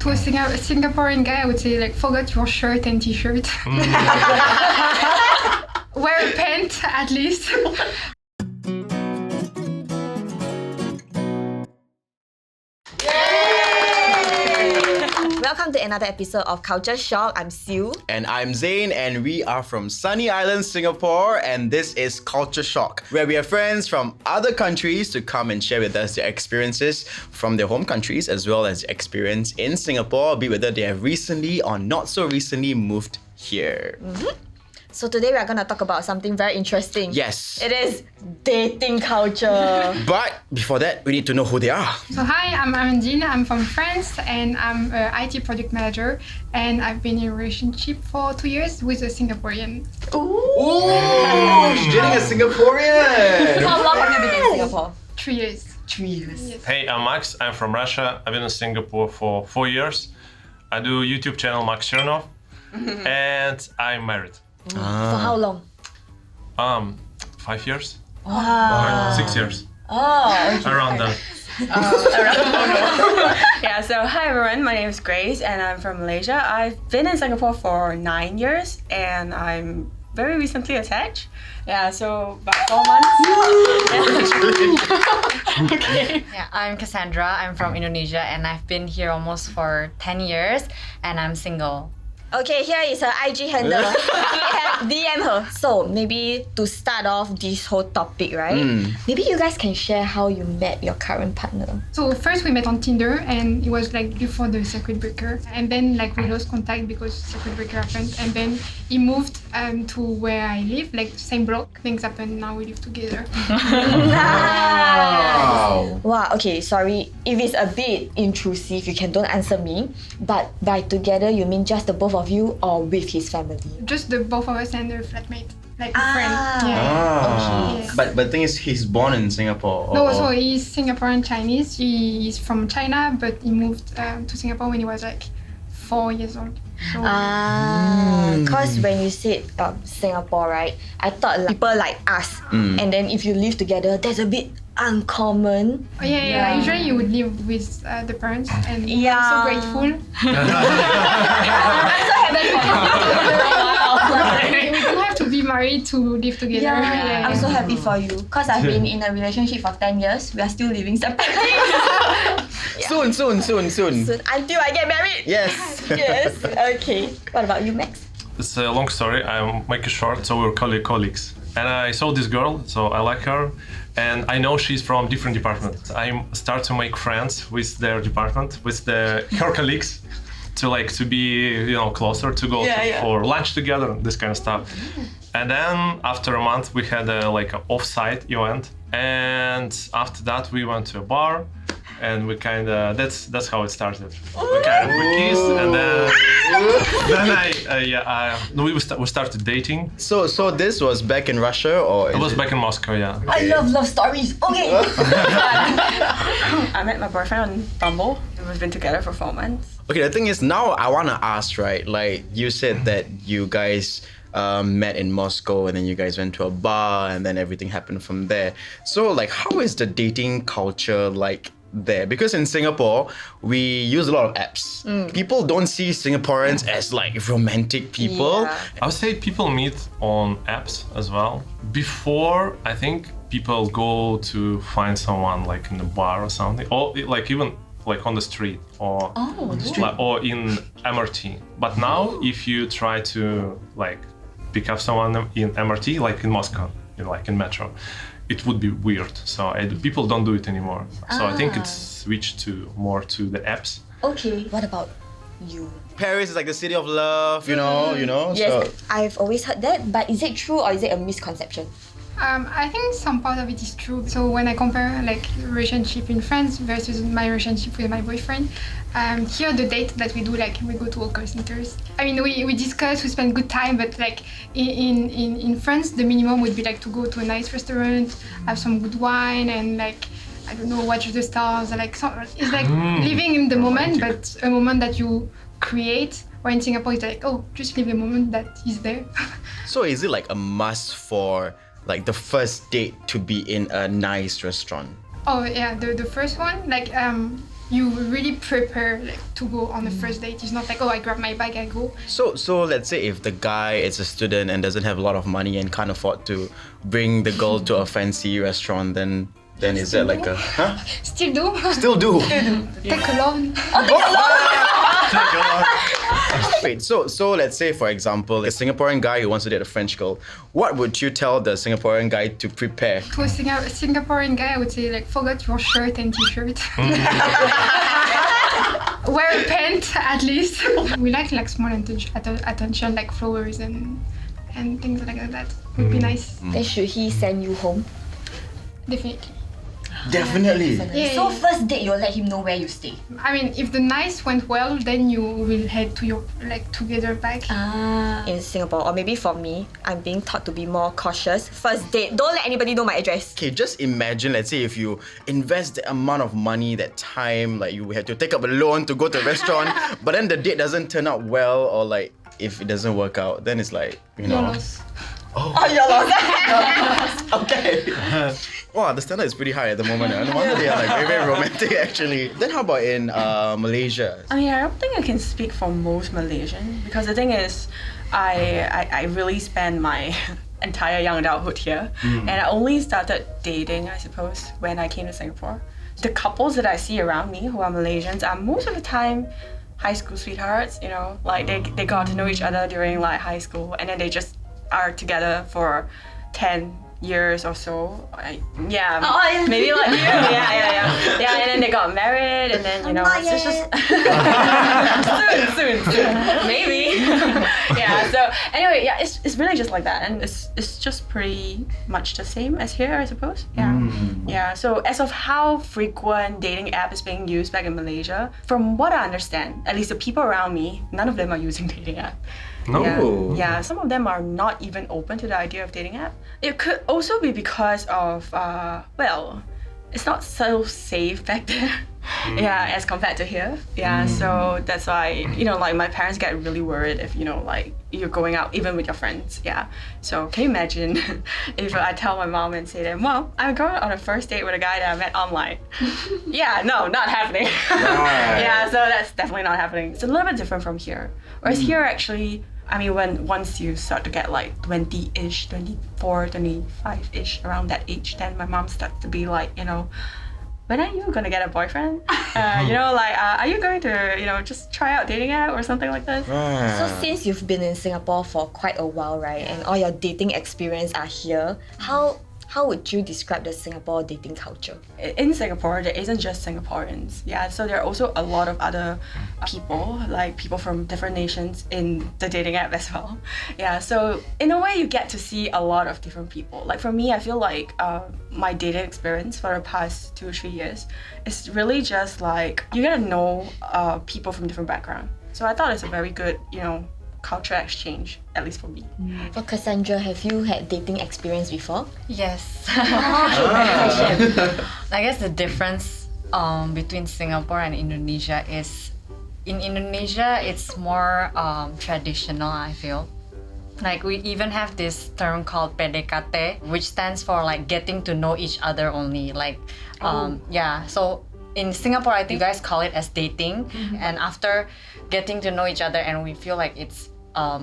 To a Singaporean guy, I would say like forget your shirt and t-shirt. Wear a pant at least. Welcome to another episode of Culture Shock. I'm Sue. And I'm Zain, and we are from Sunny Island, Singapore, and this is Culture Shock, where we have friends from other countries to come and share with us their experiences from their home countries as well as experience in Singapore, be whether they have recently or not so recently moved here. So today we are going to talk about something very interesting. Yes. It is dating culture. But before that, we need to know who they are. So hi, I'm Amandine. I'm from France and I'm an IT project manager. And I've been in a relationship for 2 years with a Singaporean. Ooh, she's dating a Singaporean. How long have you been in Singapore? 3 years. 3 years. Yes. Hey, I'm Max. I'm from Russia. I've been in Singapore for 4 years. I do YouTube channel Max Chernov, and I'm married. For how long? 5 years, Wow. 6 years, Oh, okay. around that. Yeah, so hi everyone, my name is Grace and I'm from Malaysia. I've been in Singapore for 9 years and I'm very recently attached. Yeah, so about 4 months. Yeah, I'm Cassandra. I'm from Indonesia and I've been here almost for 10 years and I'm single. Okay, here is her IG handle. DM her. So maybe to start off this whole topic, right? Maybe you guys can share how you met your current partner. So first we met on Tinder and it was like before the circuit breaker. And then like we lost contact because circuit breaker happened. And then he moved to where I live, like same block. Things happened, now we live together. Wow. Wow, okay, sorry. If it's a bit intrusive, you can don't answer me. But by together, you mean just the both of you or with his family? Just the both of us and the flatmate, like a friend. Yeah. Ah. Yes. But the thing is, he's born in Singapore. No, so he's Singaporean Chinese. He's from China, but he moved to Singapore when he was like 4 years old. So, Because when you said Singapore, right, I thought like people like us. And then if you live together, that's a bit uncommon. yeah. Usually you would live with the parents, and Yeah. I'm so grateful. We don't have to be married to live together. I'm so happy for you. Because I've been in a relationship for 10 years. We are still living separately. Soon. Soon, until I get married. Yes. Yes. Okay. What about you, Max? It's a long story. I'll make it short. So we're colleagues. And I saw this girl, so I like her. And I know she's from different departments. I start to make friends with their department, with her colleagues, to be closer, to go for lunch together, this kind of stuff. And then after a month we had a off-site event, and after that we went to a bar, and we kind of that's how it started. We kissed, and then we started dating. So this was back in Russia, or It was back in Moscow, yeah. I love stories. Okay. I met my boyfriend on Bumble. We've been together for 4 months. Okay, the thing is, now I want to ask, right? Like, you said that you guys met in Moscow and then you guys went to a bar and then everything happened from there. So, like, how is the dating culture like there? Because in Singapore, we use a lot of apps. People don't see Singaporeans as, like, romantic people. Yeah. I would say people meet on apps as well. Before, I think people go to find someone like in a bar or something, or like even like on the street or or in MRT. But now, if you try to like pick up someone in MRT, like in Moscow, like in metro, it would be weird. So people don't do it anymore. So I think it's switched more to the apps. Okay. What about you? Paris is like the city of love, you know. Yes, So I've always heard that, but is it true or is it a misconception? I think some part of it is true. So when I compare like relationship in France versus my relationship with my boyfriend, here the date that we do, like we go to all call centers. I mean, we discuss, we spend good time, but like in France, the minimum would be like to go to a nice restaurant, have some good wine, and like I don't know, watch the stars. Like it's like living in the moment, but a moment that you create. Or in Singapore, it's like, oh, just live the moment that is there. So is it like a must for like the first date to be in a nice restaurant? Oh yeah, the first one, like you really prepare like to go on the first date. It's not like, oh, I grab my bag, I go. So let's say if the guy is a student and doesn't have a lot of money and can't afford to bring the girl to a fancy restaurant, then is that like a Still do. still do? Take a loan. Wait, so let's say for example, a Singaporean guy who wants to date a French girl, what would you tell the Singaporean guy to prepare? To a Singaporean guy, I would say like forget your shirt and t-shirt. Wear a pant at least. We like small attention like flowers and things like that. Would be nice. Then should he send you home? Definitely. Definitely. Yeah, So yeah. first date, you'll let him know where you stay. I mean, if the night went well, then you will head to your together back. In Singapore, or maybe for me, I'm being taught to be more cautious. First date, don't let anybody know my address. Okay, just imagine, let's say if you invest the amount of money, that time, like you had to take up a loan to go to a restaurant, but then the date doesn't turn out well, or like if it doesn't work out, then it's like, you know. Your loss. Oh, you're lost. Okay. Wow, the standard is pretty high at the moment. No wonder they are like very, very romantic actually. Then how about in Malaysia? I mean, I don't think I can speak for most Malaysian because the thing is, I really spent my entire young adulthood here, and I only started dating, I suppose, when I came to Singapore. The couples that I see around me who are Malaysians are most of the time high school sweethearts. You know, like they got to know each other during like high school, and then they just are together for 10 years or so. yeah. Maybe like you. Yeah, and then they got married, and then, you know, Not it's just yet. soon, maybe. Yeah, so anyway, yeah, it's really just like that, and it's just pretty much the same as here, I suppose. Yeah, so as of how frequent dating app is being used back in Malaysia, from what I understand, at least the people around me, none of them are using dating app. No. Yeah, some of them are not even open to the idea of dating app. It could also be because of, well, it's not so safe back there. Yeah, as compared to here. Yeah, so that's why, you know, like my parents get really worried if, you know, like you're going out even with your friends. Yeah. So can you imagine if I tell my mom and say that, Mom, I'm going on a first date with a guy that I met online. Yeah, no, not happening. Yeah, so that's definitely not happening. It's a little bit different from here. Whereas here actually, I mean, once you start to get like 20-ish, 24, 25-ish, around that age, then my mom starts to be like, you know, when are you gonna get a boyfriend? You know, like, are you going to, you know, just try out dating app or something like this? So since you've been in Singapore for quite a while, right, and all your dating experience are here, how would you describe the Singapore dating culture? In Singapore, there isn't just Singaporeans. Yeah, so there are also a lot of other people, like people from different nations in the dating app as well. Yeah, so in a way, you get to see a lot of different people. Like for me, I feel like my dating experience for the past 2 or 3 years is really just like you get to know people from different backgrounds. So I thought it's a very good, you know, culture exchange, at least for me. For Cassandra, have you had dating experience before? Yes. Okay. I guess the difference between Singapore and Indonesia is in Indonesia it's more traditional, I feel. Like we even have this term called PDKT, which stands for like getting to know each other only. Like yeah, so in Singapore I think you guys call it as dating, and after getting to know each other and we feel like it's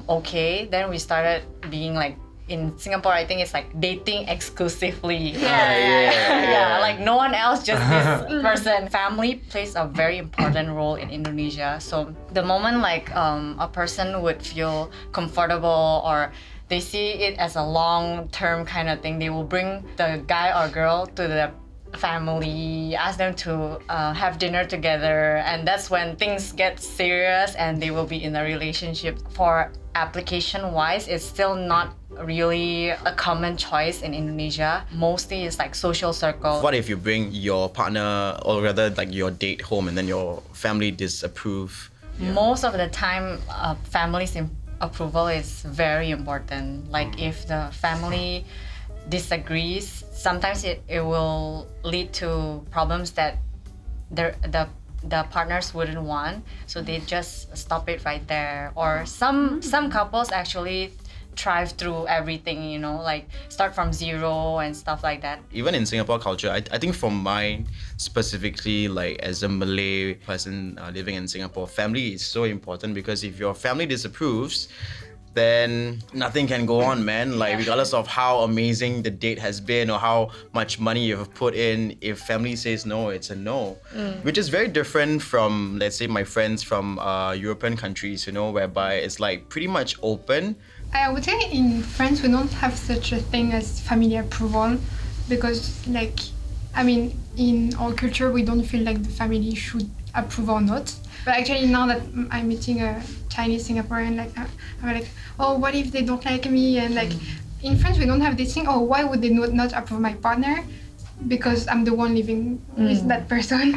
okay, then we started being like, in Singapore I think it's like dating exclusively. Yeah, like no one else, just this person. Family plays a very important role in Indonesia. So the moment like a person would feel comfortable or they see it as a long-term kind of thing, they will bring the guy or girl to the family, ask them to have dinner together, and that's when things get serious and they will be in a relationship. For application wise, it's still not really a common choice in Indonesia. Mostly it's like social circle. What if you bring your partner, or rather like your date home, and then your family disapprove? Most of the time family's approval is very important. Like if the family disagrees, sometimes it will lead to problems that the partners wouldn't want, so they just stop it right there. Or some couples actually thrive through everything, you know, like start from zero and stuff like that. Even in Singapore culture, I think for mine specifically, like as a Malay person living in Singapore, family is so important because if your family disapproves, then nothing can go on, man. Like regardless of how amazing the date has been or how much money you've put in, if family says no, it's a no. Which is very different from, let's say, my friends from European countries, you know, whereby it's like pretty much open. I would say in France we don't have such a thing as family approval because like, I mean, in our culture we don't feel like the family should approve or not. But actually now that I'm meeting a Chinese Singaporean, like I'm like, oh, what if they don't like me? And like in France we don't have this thing, oh, why would they not approve my partner? Because I'm the one living with that person.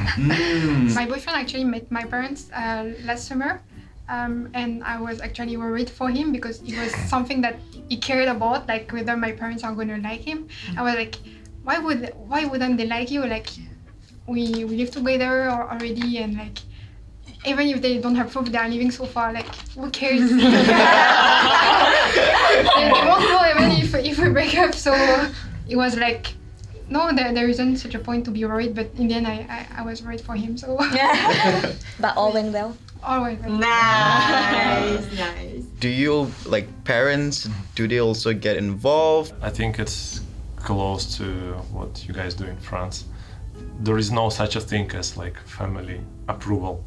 My boyfriend actually met my parents last summer. And I was actually worried for him because it was something that he cared about, like whether my parents are gonna like him. I was like, why wouldn't they like you? Like we live together already, and like even if they don't approve, they are living so far. Like who cares? They won't know even if we break up. So it was like, no, there isn't such a point to be worried. But in the end, I was worried for him. So But all went well. always. Nice, nice. Do you, like parents, do they also get involved? I think it's close to what you guys do in France. There is no such a thing as like family approval.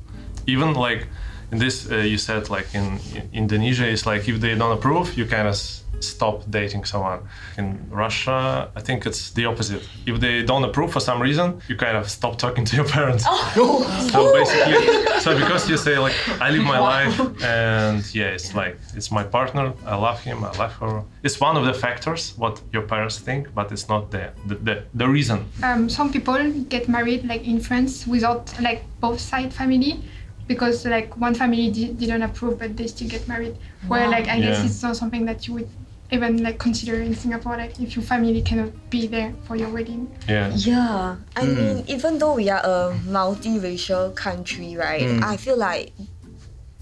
Even like in this, you said like in Indonesia, it's like if they don't approve, you kind of stop dating someone. In Russia, I think it's the opposite. If they don't approve for some reason, you kind of stop talking to your parents. So basically, so because you say like, I live my life and yeah, it's like, it's my partner, I love him, I love her. It's one of the factors what your parents think, but it's not the reason. Some people get married like in France without like both side family, because like one family didn't approve but they still get married. Where like I guess it's not something that you would even like consider in Singapore, like if your family cannot be there for your wedding. Yeah, I mean, even though we are a multiracial country, right? I feel like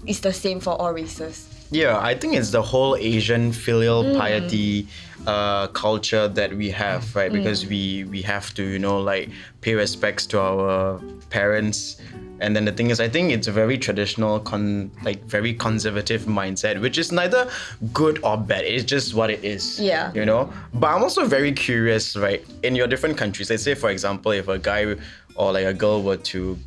it's the same for all races. Yeah, I think it's the whole Asian filial piety culture that we have, right? Because we have to, you know, like pay respects to our parents. And then the thing is, I think it's a very traditional, very conservative mindset, which is neither good or bad. It's just what it is. Yeah. You know? But I'm also very curious, right? In your different countries, let's say, for example, if a guy or like a girl were to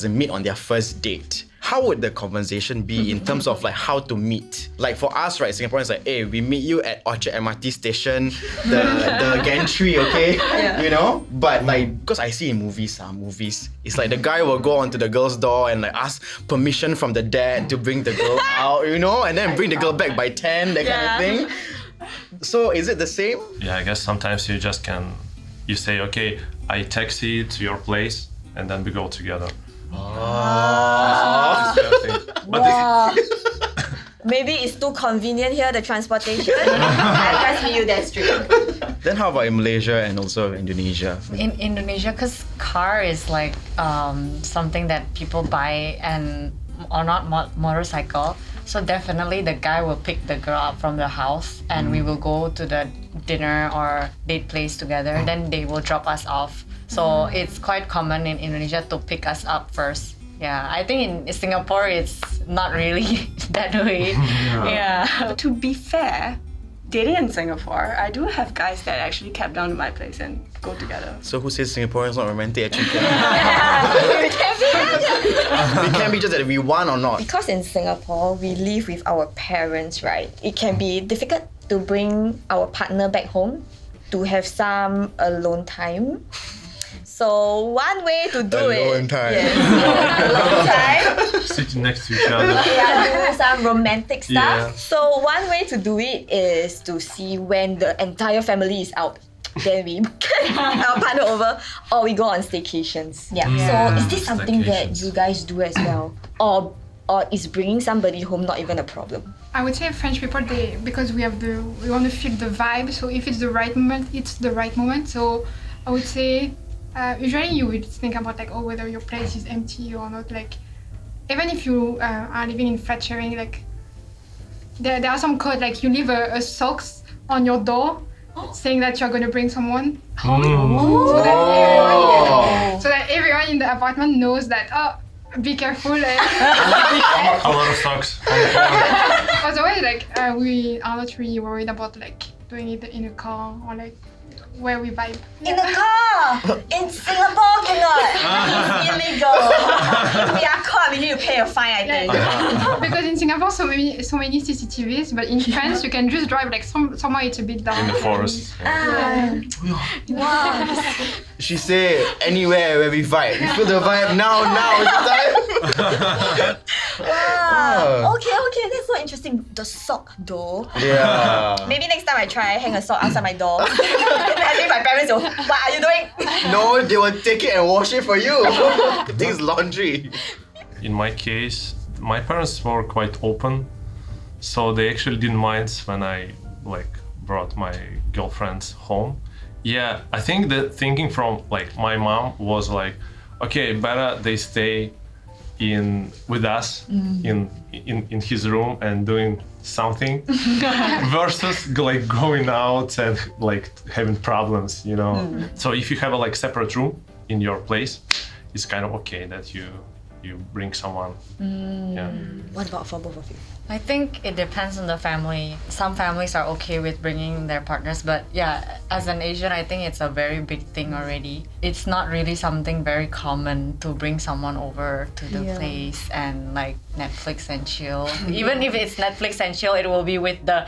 meet on their first date, how would the conversation be in terms of like how to meet? Like for us, right, Singaporeans like, hey, we meet you at Orchard MRT station, the gantry, okay? You know? But like, because I see in movies, it's like the guy will go onto the girl's door and like ask permission from the dad to bring the girl out, you know? And then bring the girl back by 10, that kind of thing. So is it the same? Yeah, I guess sometimes you just you say, okay, I taxi to your place and then we go together. Wow. Maybe it's too convenient here, the transportation. I guess meet you that street. Then how about in Malaysia and also Indonesia? In Indonesia, because car is like something that people buy or not motorcycle. So definitely the guy will pick the girl up from the house and we will go to the dinner or date place together. Then they will drop us off. So it's quite common in Indonesia to pick us up first. Yeah, I think in Singapore it's not really that way. Yeah. To be fair, dating in Singapore, I do have guys that actually cab down to my place and go together. So who says Singapore is not romantic? Actually, it can be just that we want or not. Because in Singapore, we live with our parents, right? It can be difficult to bring our partner back home to have some alone time. So one way to do Alone time. Yes, alone time. Sitting next to each other. Yeah, do some romantic stuff. Yeah. So one way to do it is to see when the entire family is out. Then we get our partner over, or we go on staycations. Yeah. So is this something that Staycations. you guys do as well, or is bringing somebody home not even a problem? I would say French people, because we want to feel the vibe. So if it's the right moment, it's the right moment. So I would say usually you would think about like, oh, whether your place is empty or not. Like even if you are living in flat sharing, like there are some code like you leave a socks on your door saying that you're going to bring someone home. So that everyone in the apartment knows that, oh, be careful. A lot of socks on the floor. Otherwise, like, we are not really worried about like doing it in a car or like where we vibe. In the car! In Singapore cannot! It's illegal! We are caught, we need to pay a fine, I think. Because in Singapore, so many CCTVs, but in France, you can just drive like somewhere it's a bit down. In the forest. Wow. She said anywhere where we vibe. You feel the vibe now is the time. Wow. Okay, that's so interesting. The sock though. Yeah. Maybe next time I try hang a sock outside my door. I think my parents will, what are you doing? No, they will take it and wash it for you. It takes laundry. In my case, my parents were quite open, so they actually didn't mind when I like brought my girlfriends home. Yeah, I think the thinking from like my mom was like, okay, better they stay with us in his room and doing something versus like going out and like having problems, you know. So if you have a like separate room in your place, it's kind of okay that you bring someone. Yeah. What about for both of you? I think it depends on the family. Some families are okay with bringing their partners, but yeah, as an Asian, I think it's a very big thing already. It's not really something very common to bring someone over to the place and like Netflix and chill. Even if it's Netflix and chill, it will be with the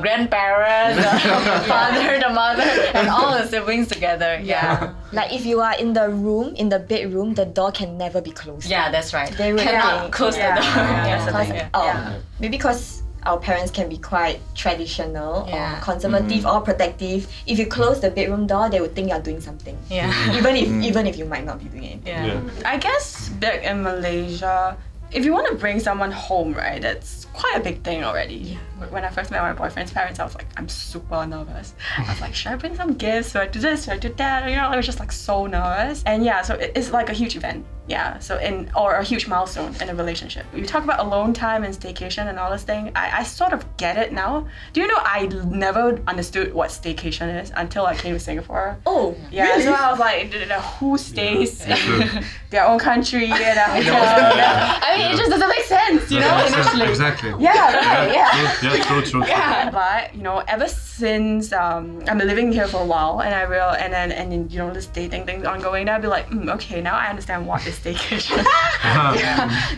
grandparents, the father, the mother, and all the siblings together. Yeah. Like if you are in the room, in the bedroom, the door can never be closed. Yeah, that's right. They really cannot close the door. That's the thing. Maybe because our parents can be quite traditional Yeah. or conservative or protective. If you close the bedroom door, they would think you're doing something. Yeah. Even if you might not be doing it. Yeah. I guess back in Malaysia, if you want to bring someone home, right, that's quite a big thing already. When I first met my boyfriend's parents, I was like, I'm super nervous. I was like, should I bring some gifts? Should I do this? Should I do that? You know, I was just like so nervous. And yeah, so it's like a huge event. Yeah, so or a huge milestone in a relationship. You talk about alone time and staycation and all this thing. I sort of get it now. Do you know I never understood what staycation is until I came to Singapore? Oh, Yeah, really? so I was like, who stays in their own country in a hotel? I mean, it just doesn't make sense, you know, initially. Exactly. Yeah, right, yeah. Yeah, true. Yeah, but you know, ever since I've been living here for a while, and then you know this dating thing's ongoing, I'd be like, okay, now I understand what is staycation.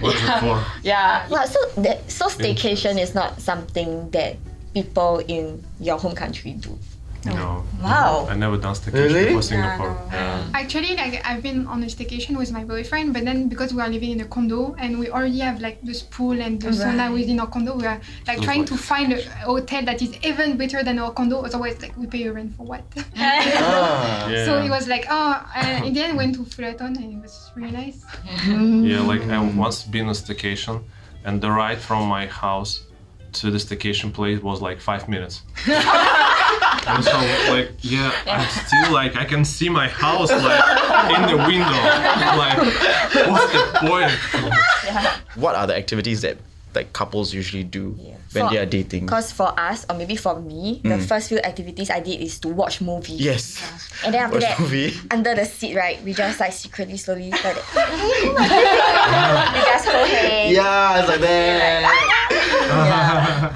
What's it for? Yeah. Wow, so staycation is not something that people in your home country do. No. Wow. I never done staycation Really? before Singapore. Yeah. Actually, like I've been on a staycation with my boyfriend, but then because we are living in a condo and we already have like this pool and the sauna within our condo, we are like trying to find a hotel that is even better than our condo. Otherwise, like we pay a rent for what? Ah. So it was like, in the end, went to Fullerton and it was really nice. Yeah, like I once been on staycation, and the ride from my house to the staycation place was like 5 minutes. And so like I'm still like I can see my house like in the window. Like what's the point? What are the activities that like couples usually do when they are dating? Because for us, or maybe for me, the first few activities I did is to watch movies. Yes. And then after Watch that, movie. under the seat, right, we just like secretly, slowly, like that. We just hold hands. Yeah, it's like that.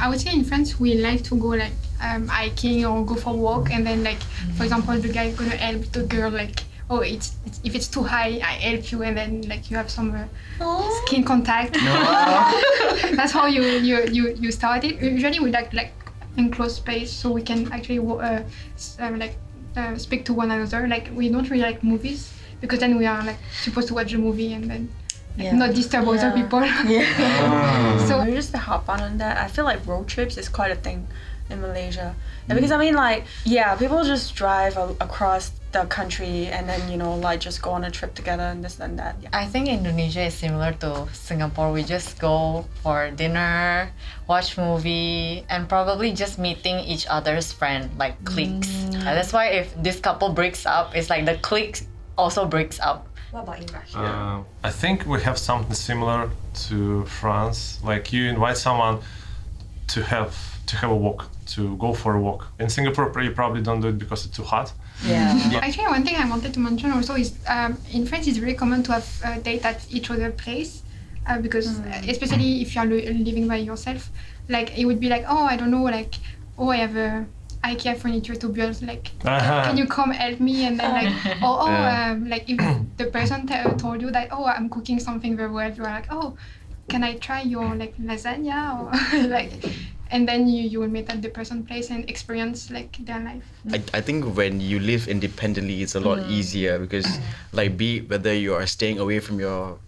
I would say in France we like to go like hiking or go for a walk, and then like for example the guy gonna help the girl like it's if it's too high I help you, and then like you have some skin contact. That's how you start it. Usually we like enclosed space so we can actually speak to one another. Like we don't really like movies because then we are like supposed to watch the movie and then not disturb other people. So just to hop on that, I feel like road trips is quite a thing in Malaysia. And because I mean like, people just drive across the country and then, you know, like just go on a trip together and this and that. Yeah. I think Indonesia is similar to Singapore. We just go for dinner, watch movie, and probably just meeting each other's friend, like cliques. And that's why if this couple breaks up, it's like the clique also breaks up. What about in Russia? I think we have something similar to France. Like you invite someone have a walk, to go for a walk. In Singapore, you probably don't do it because it's too hot. Yeah. Actually, one thing I wanted to mention also is in France it's very common to have a date at each other place because especially if you're living by yourself, like it would be like, oh, I don't know, like, oh, I have a IKEA furniture to build, like, can you come help me? And then like, like if the person told you that, oh, I'm cooking something very well, you are like, oh, can I try your like lasagna or like, and then you will meet at the person's place and experience like their life. I think when you live independently, it's a lot easier because, like, be it whether you are staying away from your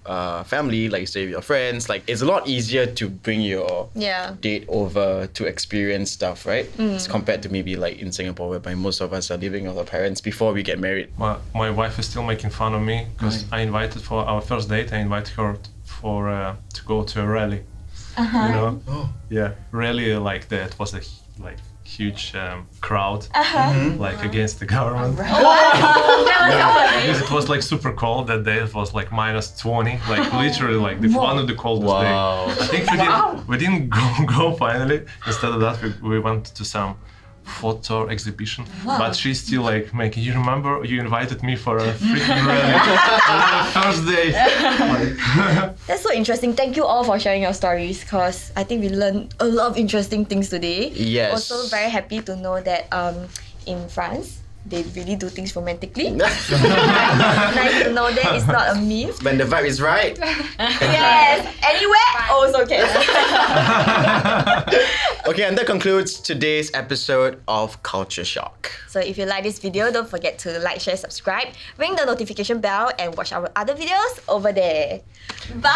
family, like you stay with your friends, like it's a lot easier to bring your date over to experience stuff, right? As compared to maybe like in Singapore, whereby most of us are living with our parents before we get married. My wife is still making fun of me because I invited for our first date. I invited her to go to a rally. You know, yeah, rally like that was a huge crowd, like against the government. Because it was like super cold that day. It was like -20, like literally like one of the coldest days. I think we didn't go finally. Instead of that, we went to some photo exhibition, but she's still like making, you remember you invited me for a freaking rally on the first day. That's so interesting. Thank you all for sharing your stories because I think we learned a lot of interesting things today. Yes. Also very happy to know that in France they really do things romantically. Nice to know that it's not a myth. When the vibe is right. Yes, anywhere also can. Okay, and that concludes today's episode of Culture Shock. So if you like this video, don't forget to like, share, subscribe, ring the notification bell, and watch our other videos over there. Bye!